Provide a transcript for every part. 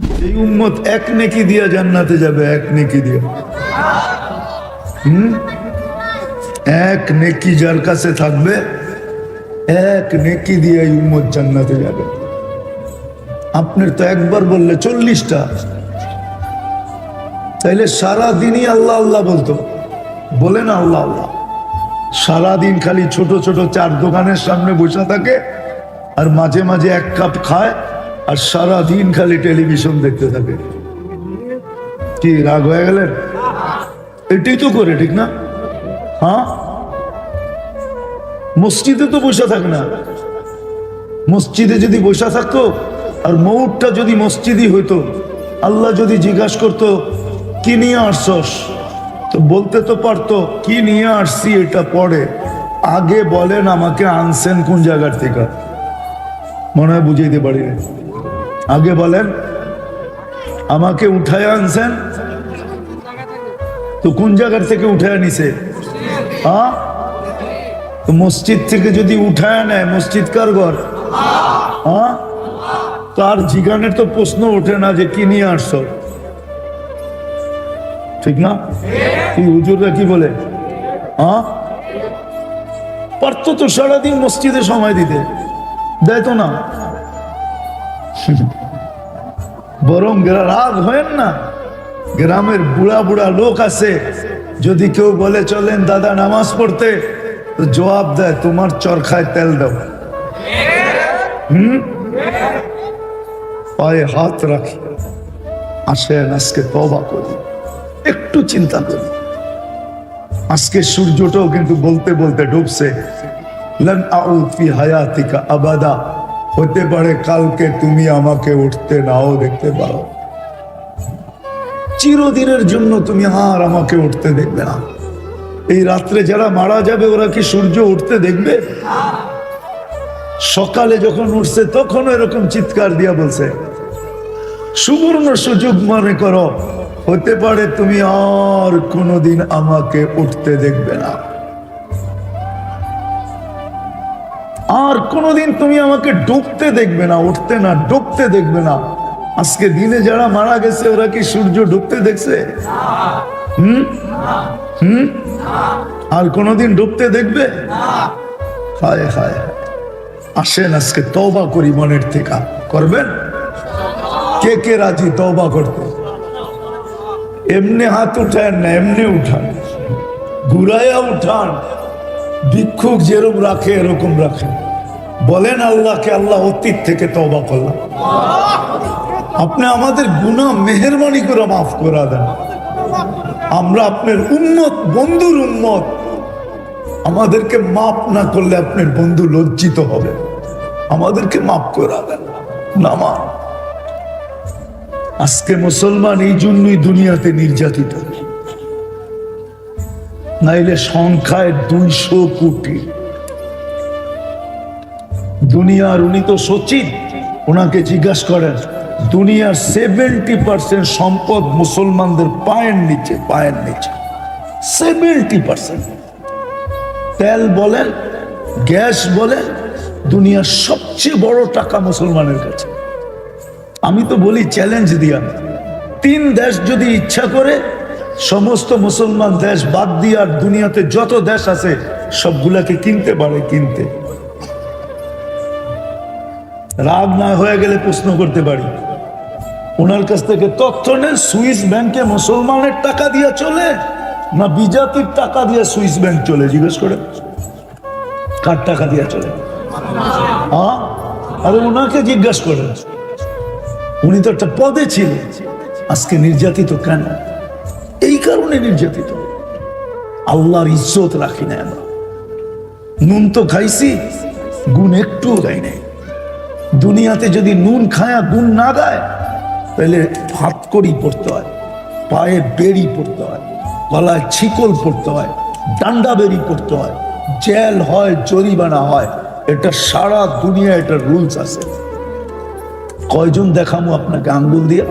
এই উম্মত এক নেকি দিয়া জান্নাতে যাবে, এক নেকি দিয়া। এক নেকি যার কাছে থাকবে, এক নেকি দিয়ে এই উম্মত জান্নাতে যাবে। আপনার তো একবার বললে 40টা, তাইলে সারা দিনই আল্লাহ আল্লাহ বলতো, বলে না আল্লাহ আল্লাহ। সারাদিন খালি ছোট ছোট চার দোকানের সামনে বসে থাকে, আর মাঝে মাঝে এক কাপ খায়, আর সারা দিন খালি টেলিভিশন দেখতে থাকে। কি রাগ হয়ে গেলেন? এটাই তো করে, ঠিক না? হ্যাঁ, মসজিদে তো বসে থাক না। মসজিদে যদি বসে থাকতো আর মৌতটা যদি মসজিদই হইতো, আল্লাহ যদি জিজ্ঞাসা করতো কি নিয়ে আসছস, তো বলতে তো পারতো কি নিয়ে আসছি এটা পরে, আগে বলেন আমাকে আনছেন কোন জায়গার থেকে। মনে হয় বুঝাইতে পারি না। আগে বলেন আমাকে উঠায় আনছেন, তো কোন জায়গার থেকে উঠায় নিছে? হ্যাঁ, তো মসজিদ থেকে যদি উঠায় নেয়, মসজিদ কার ঘর? হ্যাঁ, তার জিগানের তো প্রশ্ন ওঠে না যে কি নিয়ে আসছ, ঠিক না? কি হুজুররা কি বলে? হ্যাঁ, পারতো তো সারাদিন মসজিদে সময় দিতে, দেয় তো না। বরং রাগ হয় না, গ্রামের বুড়া বুড়া লোক আছে, যদি কেউ বলে চলেন দাদা নামাজ পড়তে, তো জবাব দেয় তোমার চরখায় তেল দাও। পায়ে হাত রাখি, আসেন আজকে তওবা করি, একটু চিন্তা করি। আজকে সূর্যটাও কিন্তু বলতে বলতে ডুবছে। লান আউদ ফি হায়াতিকা আবাদা, হতে পারে কালকে তুমি আমাকে উঠতে নাও দেখতে পারো। চিরদিনের জন্য তুমি আর আমাকে উঠতে দেখবে না। এই রাত্রে যারা মারা যাবে ওরা কি সূর্য উঠতে দেখবে? সকালে যখন উঠছে তখন এরকম চিৎকার দিয়া বলছে, সুবর্ণ সুযোগ মনে করো, হতে পারে তুমি আর কোনোদিন আমাকে উঠতে দেখবে না, আর কোনোদিন তুমি আমাকে ডুবতে দেখবে না, উঠতে না ডুবতে দেখবে না। আজকে দিনে যারা মারা গেছে ওরা কি সূর্য ডুবতে দেখছে? আর কোনোদিন ডুবতে দেখবে? হায় হায়, আসেন আজকে তওবা করি মনের থেকে। করবেন? কে কে রাজি তওবা করতে? এমনি হাত উঠান না, এমনি উঠান, ঘুরাইয়া উঠান। ভিক্ষুক যেরকম রাখে এরকম রাখেন, বলেন আল্লাহকে, আল্লাহ অতীত থেকে তওবা করলাম, আপনি আমাদের গুনাহ মেহেরবানি করে মাফ করে দেন। আমরা আপনার উম্মত, বন্ধুর উম্মত, আমাদেরকে মাফ না করলে আপনার বন্ধু লজ্জিত হবে। আমাদেরকে মাফ করে দেন। নামা আজকে মুসলমান এই জন্যই দুনিয়াতে নির্যাতিত, নাইলে সংখ্যায় 200 কোটি। দুনিয়ার উনি তো সচিব, ওনাকে জিজ্ঞাসা করেন, দুনিয়ার 70% সম্পদ মুসলমানদের পায়ের নিচে, পায়ের নিচে 70%। তেল বলেন, গ্যাস বলেন, দুনিয়ার সবচেয়ে বড় টাকা মুসলমানের কাছে। আমি তো বলি চ্যালেঞ্জ দিয়া, 3 দেশ যদি ইচ্ছা করে সমস্ত মুসলমান দেশ বাদ দিয়ে আর দুনিয়াতে যত দেশ আছে সবগুলাকে কিনতে পারে। কিনতে রাগ না হয়ে গেলে প্রশ্ন করতে পারি, ওনার কাছ থেকে তথ্য নেন, সুইস ব্যাংকে মুসলমানের টাকা দিয়ে চলে না বিজাতির টাকা দিয়ে সুইস ব্যাংক চলে? জিজ্ঞেস করে কার টাকা দিয়ে চলে? হ্যাঁ, আরে ওনাকে জিজ্ঞাসা করেন, উনি তো একটা পদে ছিলেন। আজকে নির্যাতিত কেন? এই কারণে নির্যাতিত, আল্লাহর ইজ্জত রাখি না আমরা। নুন তো খাইছি, গুণ একটুও গাই নাই। দুনিয়াতে যদি নুন খায়া গুণ না গায়, তাহলে হাত কড়ি পড়তে হয়, পায়ে বেড়ি পড়তে হয়, গলায় ছিকল পড়তে হয়, ডান্ডা বেড়ি পড়তে হয়, জেল হয়, জরিমানা হয়। এটা সারা দুনিয়া, এটা রুলস আছে। কয়জন দেখামো আপনাকে আঙ্গুল দিয়া?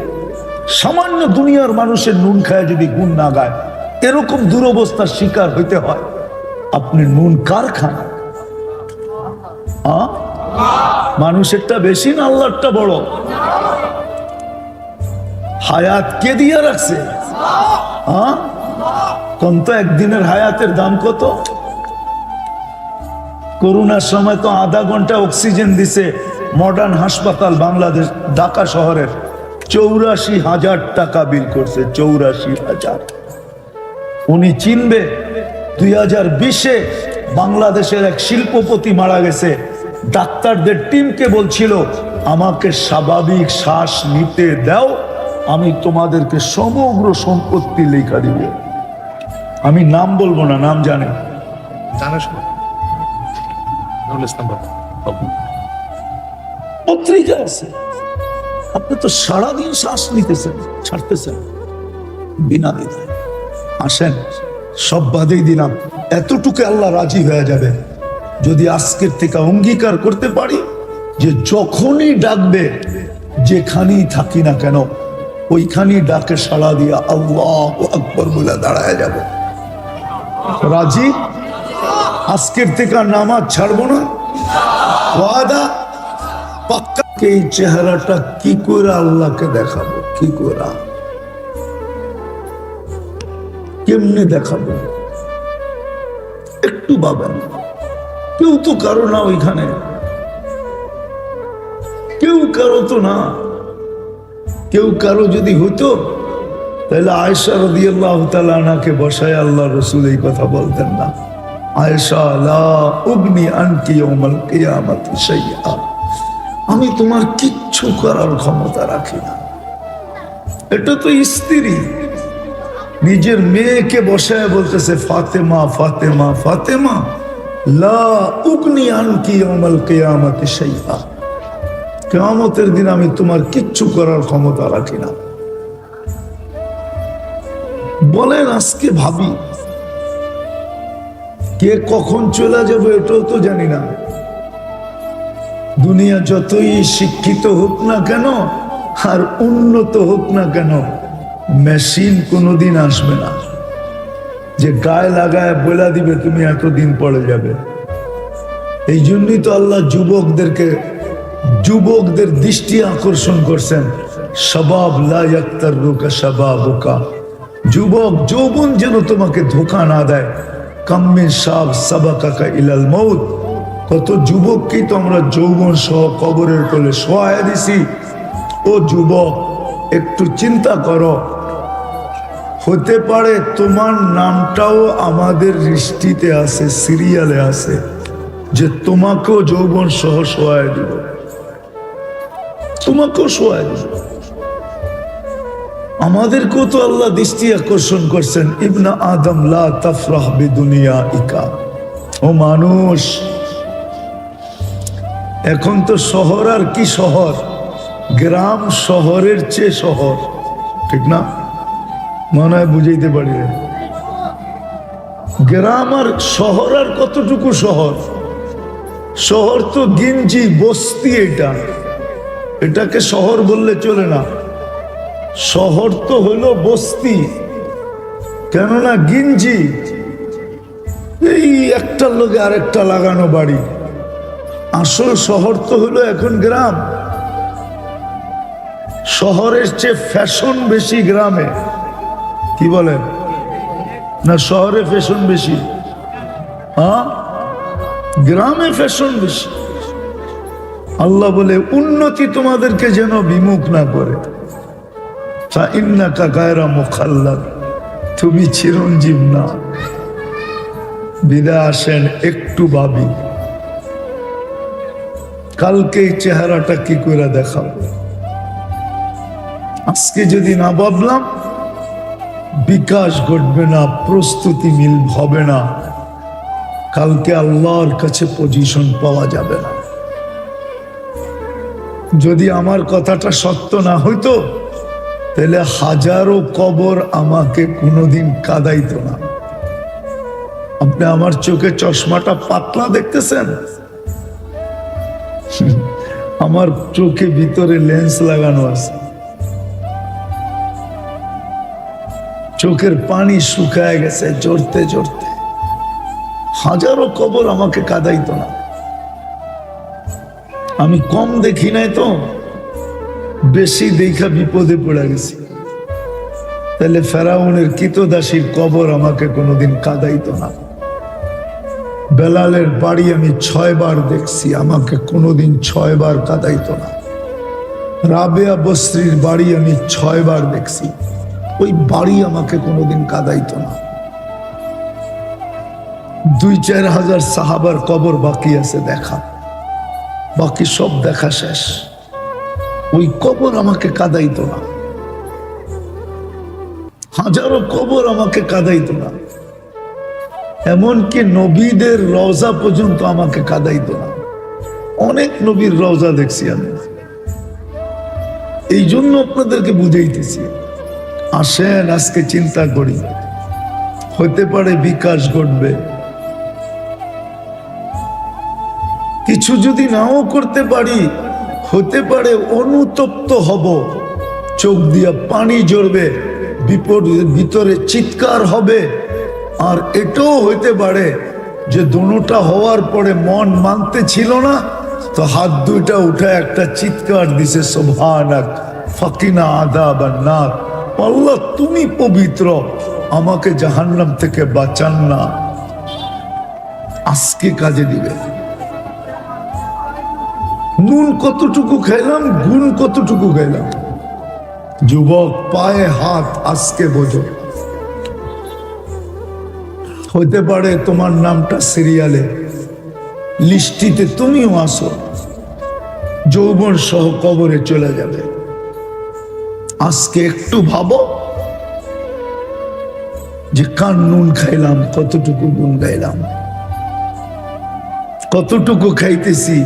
সামান্য দুনিয়ার মানুষের নুন খায় যদি গুণ না গায়, এরকম দুরবস্থার শিকার হইতে হয়। আপনি নুন কার খান? মানুষেরটা বেশি না আল্লাহরটা বড়? হায়াত কে দিয়া রাখছে? হ্যাঁ, কোন তো একদিনের হায়াতের দাম কত? করোনার সময় তো আধা ঘন্টা অক্সিজেন দিছে মডার্ন হাসপাতাল বাংলাদেশ ঢাকা শহরের, 84,000 টাকা বিল করছে, 84,000। উনি চিনবে 2020-এ বাংলাদেশের এক শিল্পপতি মারা গেছে, ডাক্তারদের টিমকে বলছিল আমাকে স্বাভাবিক শ্বাস নিতে দাও, আমি তোমাদেরকে সমগ্র সম্পত্তি লেখা দিব। আমি নাম বলবো না, নাম জানে, পত্রিকা আছে। আপনি তো সারাদিন শ্বাস নিতেছেন, ছাড়তেছেন বিনা দ্বিধায়। আসেন, সব বাদেই দিলাম, এতটুকু আল্লাহ রাজি হয়ে যাবে যদি আজকের থেকে অঙ্গীকার করতে পারি যে যখনই ডাকবে, যেখানেই থাকি না কেন, ওইখানেই ডাকে সাড়া দিয়া আল্লাহু আকবার বলে দাঁড়ায় যাব। রাজি? আজকের থেকে নামাজ ছাড়বো না, ওয়াদা পাক্কা। এই চেহারাটা কি করে আল্লাহকে দেখাবো? কি করে, কেমনে দেখাবো? একটু ভাবেন। কেউ তো কারো না ওইখানে, কেউ কারো তো না। কেউ কারো যদি হতো তাহলে আয়েশা রাদিয়াল্লাহু তাআলা আনহাকে বসায় আল্লাহ রাসূল এই কথা বলতেন না, আয়েশা লা উগনি আনকি ইয়াউমাল কিয়ামাতি শাইআ, আমি তোমার কিচ্ছু করার ক্ষমতা রাখি না। এটা তো স্ত্রী নিজের মেয়েকে বসায় বলতেছে ফাতেমা ফাতেমা ফাতেমা, লা উগনি আনকি ইয়াউমাল কিয়ামাতি শাইআ, কিয়ামতের দিন আমি তোমার কিচ্ছু করার ক্ষমতা রাখি না। বলেন, আজকে ভাবি কে কখন চলে যাবে এটাও তো জানি না। দুনিয়া যতই শিক্ষিত হোক না কেন আর উন্নত হোক না কেন, মেশিন কোনোদিন আসবে না যে গায়ে লাগায় বলে দিবে তুমি এতদিন পরে যাবে। এই জন্যই তো আল্লাহ যুবকদের দৃষ্টি আকর্ষণ করছেন, শাবাব লা ইয়াক্তারুকা শাবাবুকা, যুবক যৌবন যেন তোমাকে ধোঁকা না দেয়। কাম্মিন শাব সাবাকাকা ইলাল মউত, কত যুবককেই তো আমরা যৌবন সহ কবরের কোলে শোয়া দিছি। ও যুবক, একটু চিন্তা করো, হতে পারে তোমার নামটাও আমাদের দৃষ্টিতে আছে, সিরিয়ালে আছে, যে তোমাকেও যৌবন সহ শোয়া দিব, তোমাকেও শোয়া দিব। আমাদেরকেও তো আল্লাহ দৃষ্টি আকর্ষণ করছেন, ইবনা আদম লা তাফরাহ বিদুনিয়াইকা, ও মানুষ। এখন তো শহর আর কি শহর, গ্রাম শহরের চেয়ে শহর, ঠিক না? মনে হয় বুঝাইতে পারি। গ্রাম আর শহর আর কতটুকু শহর? শহর তো গিঞ্জি বস্তি, এটাকে শহর বললে চলে না। শহর তো হলো বস্তি, কেননা গিঞ্জি এই একটার লোকে আরেকটা লাগানো বাড়ি। আসল শহর তো হলো এখন গ্রাম। শহরের চেয়ে ফ্যাশন বেশি গ্রামে, কি বলেন না? শহরে ফ্যাশন বেশি, হ্যাঁ, গ্রামে ফ্যাশন বেশি। আল্লাহ বলে উন্নতি তোমাদেরকে যেন বিমুখ না করে, ফাইন্নাকা গায়রা মুখাল্লাদ, তুমি চিরঞ্জীব না। বিদায় আসেন, একটু ভাবি কালকে এই চেহারাটা কি করে দেখাবো। আজকে যদি না ভাবলাম, বিকাশ ঘটবে না, প্রস্তুতি মিল হবে না, কালকে আল্লাহর কাছে পজিশন পাওয়া যাবে না। যদি আমার কথাটা সত্য না হইতো তাহলে হাজারো কবর আমাকে কোনোদিন কাঁদাইতো না। আপনি আমার চোখে চশমাটা পাতলা দেখতেছেন, আমার চোখে ভিতরে লেন্স লাগানো আছে। চোখের পানি শুকায় গেছে জড়তে জড়তে, হাজারো কবর আমাকে কাঁদাইতো না। আমি কম দেখি নাই তো, বেশি দেখা বিপদে পড়ে গেছি। তাহলে ফেরাউনের কৃতদাসীর কবর আমাকে কোনোদিন কাঁদাইতো না। বেলালের বাড়ি আমি 6 বার দেখছি, আমাকে কোনোদিন 6 বার কাঁদাইতো না। রাবেয়া বস্রির বাড়ি আমি 6 বার দেখছি, ওই বাড়ি আমাকে কোনোদিন কাঁদাইতো না। 2-4 হাজার সাহাবার কবর বাকি আছে দেখা, বাকি সব দেখা শেষ, ওই কবর আমাকে কাঁদাইতো না। হাজারো কবর আমাকে কাঁদাইতো না, এমনকি নবীদের রওজা পর্যন্ত আমাকে কাঁদাইতো না। অনেক নবীর রওজা দেখছি আমি, এই জন্য আপনাদেরকে বুঝাইতেছি। আসেন আজকে চিন্তা করি, হতে পারে বিকাশ ঘটবে, কিছু যদি নাও করতে পারি, হতে পারে অনুতপ্ত হব, চোখ দিয়া পানি ঝরবে, বিপদের ভিতরে চিৎকার হবে। আর এটাও হইতে পারে যে দোনোটা হওয়ার পরে মন মানতে ছিল না, তো হাত দুইটা উঠে একটা চিৎকার দিছে, সুবহানাক ফাকিনা আযাবান নার, আল্লাহ তুমি পবিত্র, আমাকে জাহান্নাম থেকে বাঁচান না। আজকে কাজে দিবে। নুন কতটুকু খাইলাম, গুণ কতটুকু খাইলাম। যুবক, পায়ে হাত আজকে বোঝো। হতে পারে তোমার নামটা সিরিয়ালে লিস্টিতে তুমিও আসো, যৌবন সহ কবরে চলে যাবে। আজকে একটু ভাবো যে কার নুন খাইলাম, কতটুকু গুণ গাইলাম, কতটুকু খাইতেছি।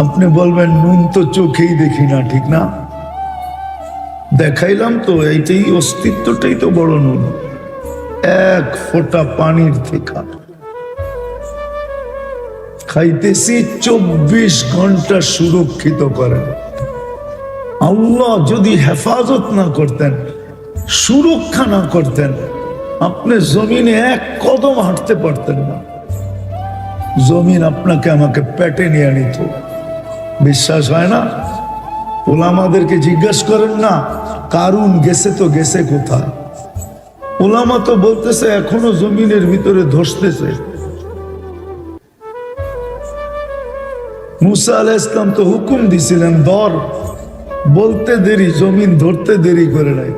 আপনি বলবেন নুন তো চোখেই দেখি না, ঠিক না? দেখাইলাম তো, এইটাই অস্তিত্বটাই তো বড় নুন। এক ফোঁটা পানির থেকে খাইতেছি, 24 ঘন্টা সুরক্ষিত করেন আল্লাহ। যদি হেফাজত না করতেন, সুরক্ষা না করতেন, আপনি জমিনে এক কদম হাঁটতে পারতেন না। জমিন আপনাকে আমাকে পেটে নিয়ে নিত। বিশ্বাস হয় না? ওলামাদেরকে জিজ্ঞাসা করেন না, কারুন গেছে তো গেছে কোথায়? ওলামা তো বলতেছে এখনো জমিনের ভিতরে ধসতেছে। মুসা আলাইহিস সালাম তো হুকুম দিছিলেন ধর, বলতে দেরি, জমিন ধরতে দেরি করে নাই।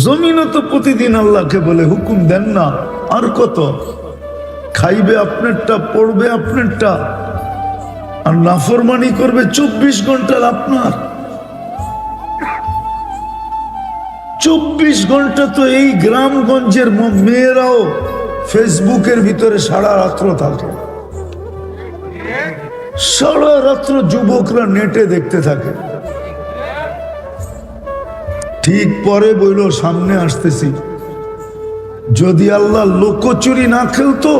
জমিনও তো প্রতিদিন আল্লাহকে বলে, হুকুম দেন না, আর কত খাইবে আপনারটা, পড়বে আপনারটা, আর নাফরমানি করবে 24 ঘন্টার আপনার। 24 ঘন্টা তো এই গ্রামগঞ্জের মেয়েরাও ফেসবুকের ভিতরে সারা রাত্র থাকে, সারা রাত্র যুবকরা নেটে দেখতে থাকে। ঠিক পরে বইল, সামনে আসতেছি, যদি আল্লাহ লোকচুরি না খেলতো,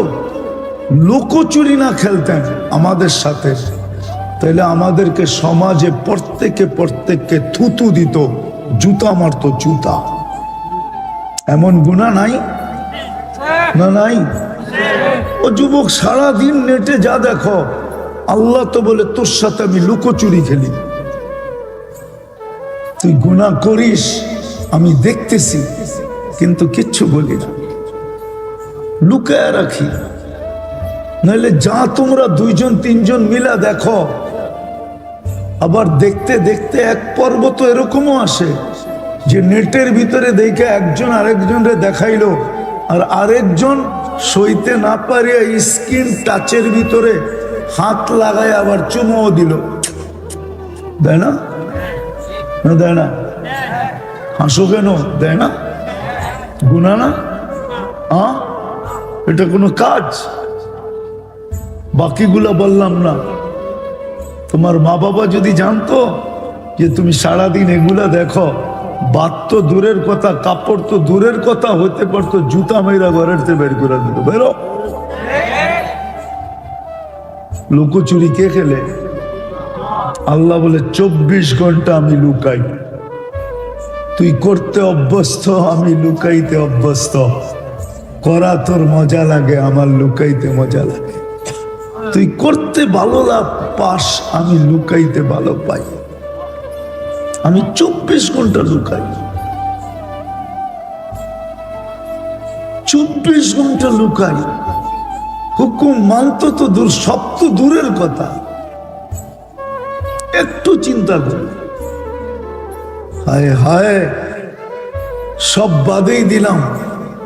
লোকচুরি না খেলতেন আমাদের সাথে, তাহলে আমাদেরকে সমাজে প্রত্যেককে থুতু দিত, জুতা মারতো, জুতা। এমন গুনাহ নাই না? নাই? ও যুবক, সারাদিন নেটে যা দেখো, আল্লাহ তো বলে তোর সাথে আমি লুকোচুরি খেলি, তুই গুনাহ করিস, আমি দেখতেছি, কিন্তু কিচ্ছু বলি না, লুকায় রাখি। নাহলে যা তোমরা 2-3 মিলা দেখো, আবার দেখতে দেখতে এক পর্ব তো এরকমও আসে যে নেটের ভিতরে দেখে একজন আরেকজনরে দেখাইলো, আর আরেকজন সইতে না পারিয়া স্ক্রিন টাচের ভিতরে হাত লাগায় আবার চুমও দিল। দেয় না? দেয় না? হাসো কেন? দেয় না? গুনাহ না? এটা কোনো কাজ? বাকিগুলা বললাম না। তোমার মা বাবা যদি জানতো যে তুমি সারাদিন এগুলা দেখো, বাত তো দূরের কথা, কাপড় তো দূরের কথা, হতে পারতো জুতা মেয়েরা ঘরের থেকে বের করে দিত, বেরো। লুকোচুরি কে খেলে? আল্লাহ বলে 24 ঘন্টা আমি লুকাই। তুই করতে অভ্যস্ত, আমি লুকাইতে অভ্যস্ত। করা তোর মজা লাগে, আমার লুকাইতে মজা লাগে। তুই করতে ভালো পাস, আমি লুকাইতে ভালো পাই। আমি 24 ঘন্টা লুকাই। 24 ঘন্টা লুকাই, হুকুম মানত তো দূর, সব তো দূরের কথা। একটু চিন্তা কর, হায় হায়, সব বাদেই দিলাম,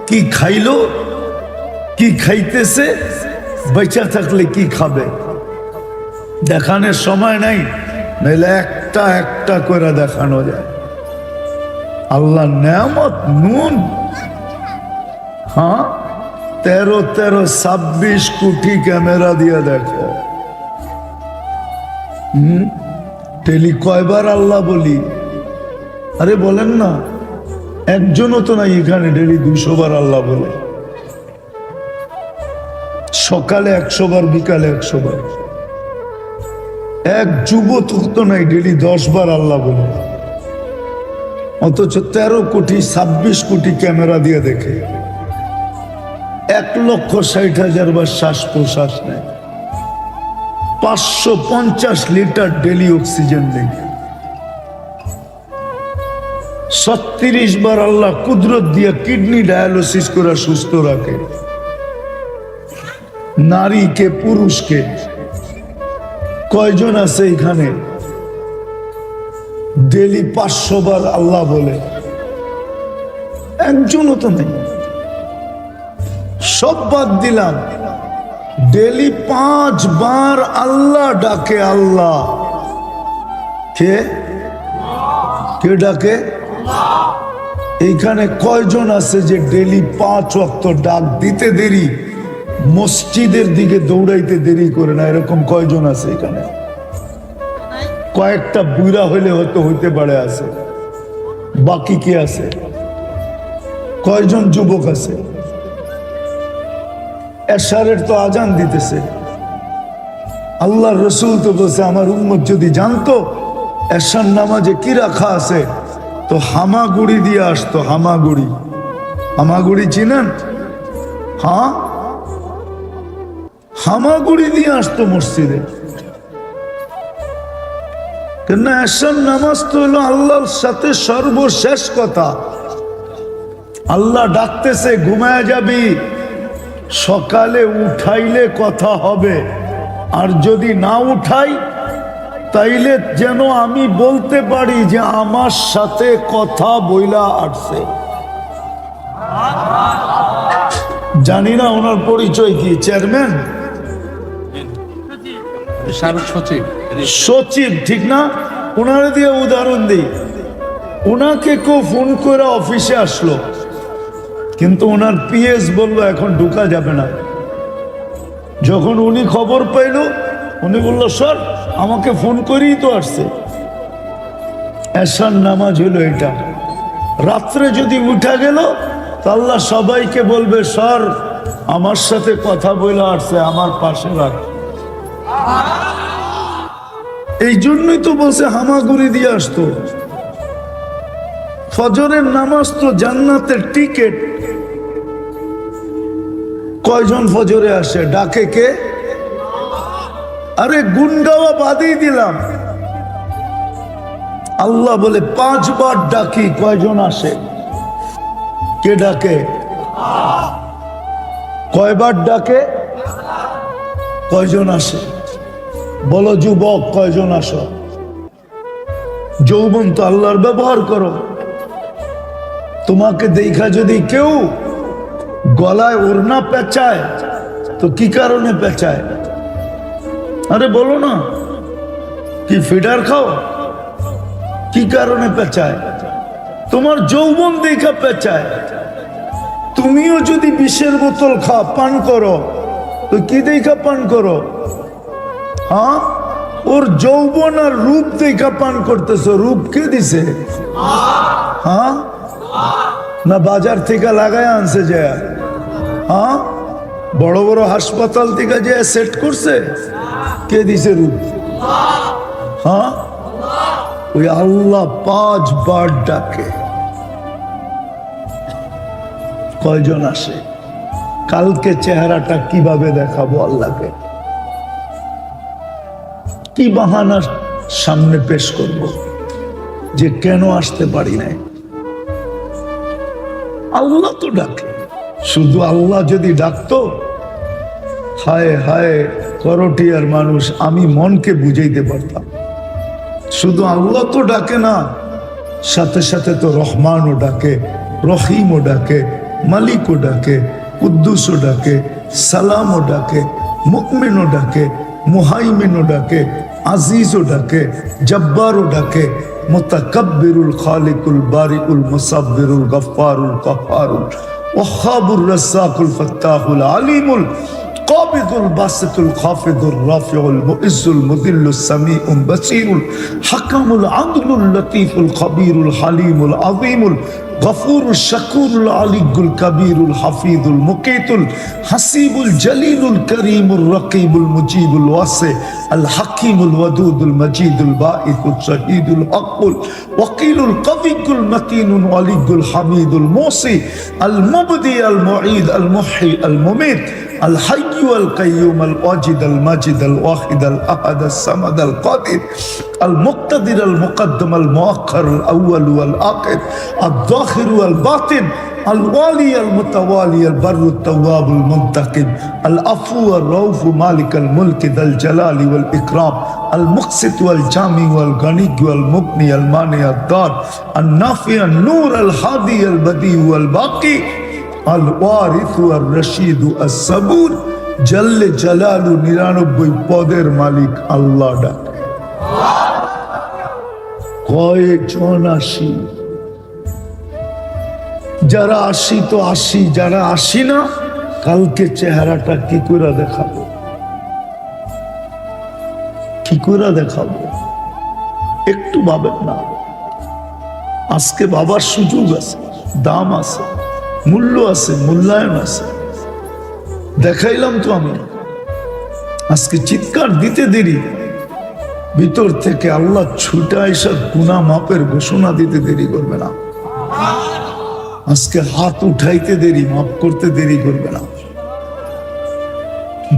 কি খাইলো, কি খাইতেছে, বেঁচে থাকলে কি খাবে, দেখানোর সময় নাই, নাহলে একটা একটা করে দেখানো যায়। আল্লাহ নেয়ামত নুন, হ্যাঁ, 13 কোটি ক্যামেরা দিয়ে দেখো। টেলি কয়বার আল্লাহ বলি? আরে বলেন না, একজনও তো নাই এখানে ডেলি 200 বার আল্লাহ বলে, সকালে 100 বার, বিকালে 100 বার। এক যুবক তো নাই ডেলি 10 বার আল্লাহ বলে, অথচ 13 কোটি 26 কোটি ক্যামেরা দিয়ে দেখে, 1,60,000 বার শ্বাস প্রশ্বাস নেয়, 550 লিটার ডেলি অক্সিজেন নেই, 36 বার আল্লাহ কুদরত দিয়ে কিডনি ডায়ালিসিস করে সুস্থ রাখে, নারীকে পুরুষকে। কয়জন আছে এখানে ডেলি 500 বার আল্লাহ বলে? একজনও তো নেই। সব বাদ দিলাম, ডেলি 5 বার আল্লাহ ডাকে। আল্লাহ কে কে ডাকে? এইখানে কয়জন আছে যে ডেলি 5 ওয়াক্ত ডাক দিতে দেরি, মসজিদের দিকে দৌড়াইতে দেরি করে না? এরকম কয়জন আছে এখানে? কয়েকটা বুড়া হইলে হয়তো হইতে পারে আছে, বাকি কে আছে? কয়জন যুবক আছে? এশারের তো আজান দিতেছে, আল্লাহর রসুল তো বলছে আমার উম্মত যদি জানতো এশার নামাজে কি রাখা আছে তো হামাগুড়ি দিয়ে আসতো। হামাগুড়ি, হামাগুড়ি চিনেন? হ্যাঁ, হামাগুড়ি দিয়ে আসতো মসজিদে। কেন? এশার নামাজ তো হলো আল্লাহর সাথে সর্বশেষ কথা। আল্লাহ ডাকতেছে, ঘুমায় যাবি, সকালে উঠাইলে কথা হবে, আর যদি না উঠাই তাইলে যেন আমি বলতে পারি যে আমার সাথে কথা বইলা আসছে। জানি না ওনার পরিচয় কি, চেয়ারম্যান, সচিব, ঠিক না? ওনারে দিয়ে উদাহরণ দিই, ওনাকে কেউ ফোন করে অফিসে আসলো, কিন্তু ওনার পিএস বলল এখন ঢুকা যাবে না। যখন উনি খবর পাইল, উনি বলল স্যার আমাকে ফোন করেই তো আসছে। এশার নামাজ হলো এটা। রাত্রে যদি উঠা গেল তো আল্লাহ সবাইকে বলবে স্যার আমার সাথে কথা বলে আসছে, আমার পাশে রাখ। এই জন্যই তো বলছে হামাগুড়ি দিয়ে আসতো। ফজরের নামাজ তো জান্নাতের টিকেট। কয়জন ফজরে আসে? ডাকে কে? আরে গুন্ডাওয়া বাদই দিলাম, আল্লাহ বলে 5 বার ডাকি, কয়জন আসে? কে ডাকে? কয়বার ডাকে? কয়জন আসে? বলো যুবক, কয়জন আসো? যৌবন তো আল্লাহর ব্যবহার করো। তোমাকে দেখা যদি কেউ গলায় ওড়না পেঁচায় তো কি কারণে পেঁচায়? আরে বলো না, কি ফিডার খাও? কি কারণে পেঁচায়? তোমার যৌবন দেখা পেঁচায়। তুমিও যদি বিষের বোতল পান করো তো কি দেখা পান করো? হ্যাঁ, ওর যৌবন আর রূপ দেখা পান করতেছ। রূপ কে দিছে? হ্যাঁ, না বাজার থেকে লাগায় আনছে যে? হ্যাঁ, বড় বড় হাসপাতাল থেকে যে সেট করছে? কে দিছে রূপ? হ্যাঁ, ওই আল্লাহ 5 বার ডাকে। কয়জন আসে? কালকে চেহারাটা কিভাবে দেখাবো আল্লাহকে? কি বাহানা সামনে পেশ করব যে কেন আসতে পারি নাই? আল্লাহ তো ডাকে। শুধু আল্লাহ যদি ডাকতো, হায় হায় করটিয়ার মানুষ, আমি মনকে বুঝাইতে পারতাম। শুধু আল্লাহ তো ডাকে না, সাথে সাথে তো রহমানও ডাকে, রহিমও ডাকে, মালিকও ডাকে, কুদ্দুসও ডাকে, সালামও ডাকে, মুকমিনও ডাকে, মুহাইমিনও ডাকে, আজিজও ডাকে, জব্বারও ডাকে, মুতাকাব্বিরুল খালিকুল বারিকুল মুসাব্বিরুল গফফারুল কাফফারুল ওয়াহ্হাবুর রাজ্জাকুল ফাত্তাহুল আলিমুল قابض الباسط الخافض الرافع المؤز المذل السميع البصير الحكم العدل اللطيف الخبير الحليم العظيم الغفور الشكور العلي الكبير الحفيظ المقيت الحسيب الجليل الكريم الرقيب المجيب الواسع الحكيم الودود المجيد الباعث الشهيد الحق الوكيل القوي المتين الولي الحميد الموصي المبدي المعيد المحيي المميت الحي والقيوم الواجد الماجد الواحد الأحد الصمد القادر المقتدر المقدم المؤخر الأول والآخر الظاهر والباطن الوالي المتوالي البر التواب المنتقم العفو الرؤوف مالك الملك ذا الجلال والإكرام المقسط والجامع والغني والمغني المانع الضار النافع النور الهادي البديع والباقي الوارث والرشيد الصبور جل جلاله 99 পদের মালিক আল্লাহ ডাকে। কয়জন আসি? যারা আসি তো আসি, যারা আসি না কালকে চেহারাটা কি করে দেখাবো, কি করে দেখাবো? একটু ভাবেন না। আজকে বাবার সুযোগ আছে, দাম আছে, মূল্য আছে, মূল্যায়ন আছে। দেখাইলাম তো আমি। আজকে চিৎকার দিতে দেরি, ভিতর থেকে আল্লাহ ছুটা এসে গুনাহ মাপের ঘোষণা দিতে দেরি করবে না। আজকে হাত উঠাইতে দেরি, মাফ করতে দেরি করবে না।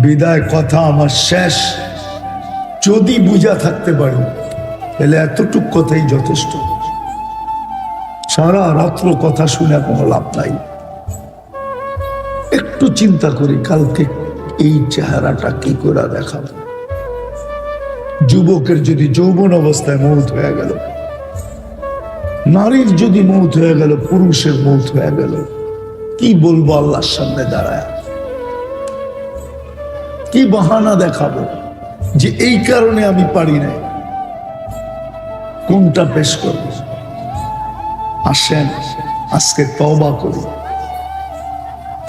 বিদায় কথা আমার শেষ। যদি বুঝা থাকতে পারি তাহলে এতটুক কথাই যথেষ্ট। সারা রাত্র কথা শুনে কোনো লাভ নাই। একটু চিন্তা করি কালকে এই চেহারাটা কি করে দেখাবো। যুবকের যদি যৌবন অবস্থায় মৌত হয়ে গেল, নারীর যদি মৌত হয়ে গেল, পুরুষের মৌত হয়ে গেল, কি বলবো আল্লাহর সামনে দাঁড়ায়? কি বাহানা দেখাবো যে এই কারণে আমি পারি না? কোনটা পেশ করব? আসেন আজকে তওবা করি।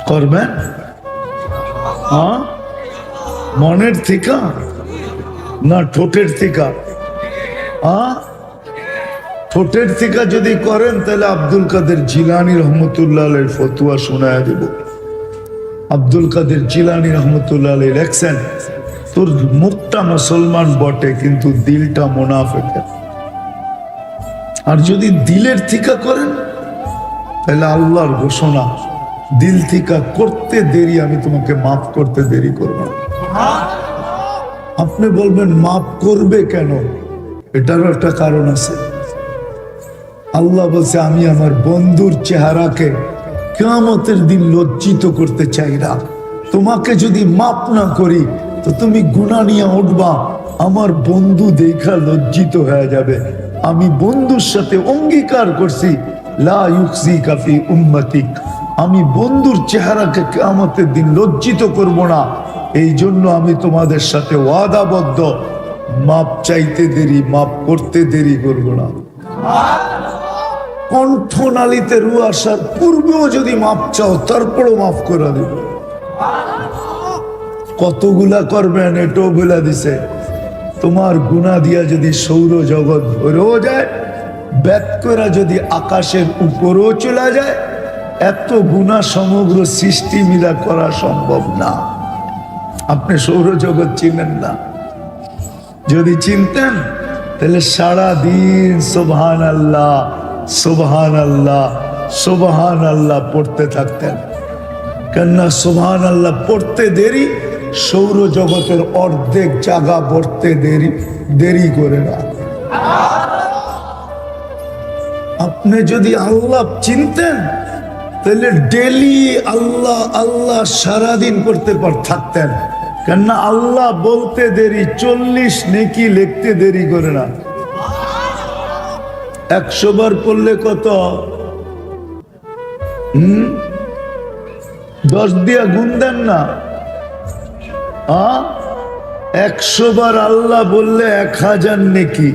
করবেন? হ্যাঁ, মনের থেকে না ঠোঁটের থেকে? হ্যাঁ, ঠোঁটের থেকে যদি করেন তাহলে আব্দুল কাদের জিলানী রহমতুল্লাহ আলাইহির ফতোয়া শোনায়া দেব। আব্দুল কাদের জিলানী রহমতুল্লাহ আলাইহি লেখছেন, তোর মুখটা মুসলমান বটে কিন্তু দিলটা মুনাফিকের। আর যদি দিলের থেকে করেন তাহলে আল্লাহর ঘোষণা, দিল থেকে করতে দেরি, আমি তোমাকে মাফ করতে দেরি করব না। আপনি বলবেন মাফ করবে কেন? এটারও একটা কারণ আছে। আল্লাহ বলছে, আমি আমার বন্ধুর চেহারাকে কিয়ামতের দিন লজ্জিত করতে চাই না। তোমাকে যদি মাফ না করি তো তুমি গুনাহ নিয়ে উঠবা, আমার বন্ধু দেখা লজ্জিত হয়ে যাবে। আমি বন্ধুর সাথে অঙ্গীকার করছি, লা ইউখজিকা ফি উম্মতিক, আমি বন্ধুর চেহারাকে কিয়ামতের দিন লজ্জিত করব না। এই জন্য আমি তোমাদের সাথে ওয়াদাবদ্ধ, মাপ চাইতে দেরি, মাপ করতে দেরি করব না। কণ্ঠনালীতে রু আসার পূর্বেও যদি মাপ চাও তারপরও মাফ করে দেব। কতগুলা করবেন এটাও বলে দিছে। তোমার গুনাহ দিয়া যদি সৌর জগৎ ভরেও যায়, ব্যাত করে যদি আকাশের উপরেও চলে যায়, এত গুনাহ সমগ্র সৃষ্টি মিলা করা সম্ভব না। আপনি সৌরজগৎ চিনেন না। যদি চিনতেন তাহলে সারা দিন সুবহানাল্লাহ সুবহানাল্লাহ সুবহানাল্লাহ পড়তে থাকতেন। কেননা সুবহানাল্লাহ পড়তে দেরি, সৌরজগতের অর্ধেক জায়গা পড়তে দেরি করে না। আপনি যদি আল্লাহ চিনতেন তাহলে ডেলি আল্লাহ আল্লাহ সারাদিন করতে থাকতেন, কেননা আল্লাহ বলতে দেরি, 40 নেকি লিখতে দেরি করে না। 100 বার পড়লে কত? 10 দিয়া গুণ দেন না। 100 বার আল্লাহ বললে 1000 নেকি।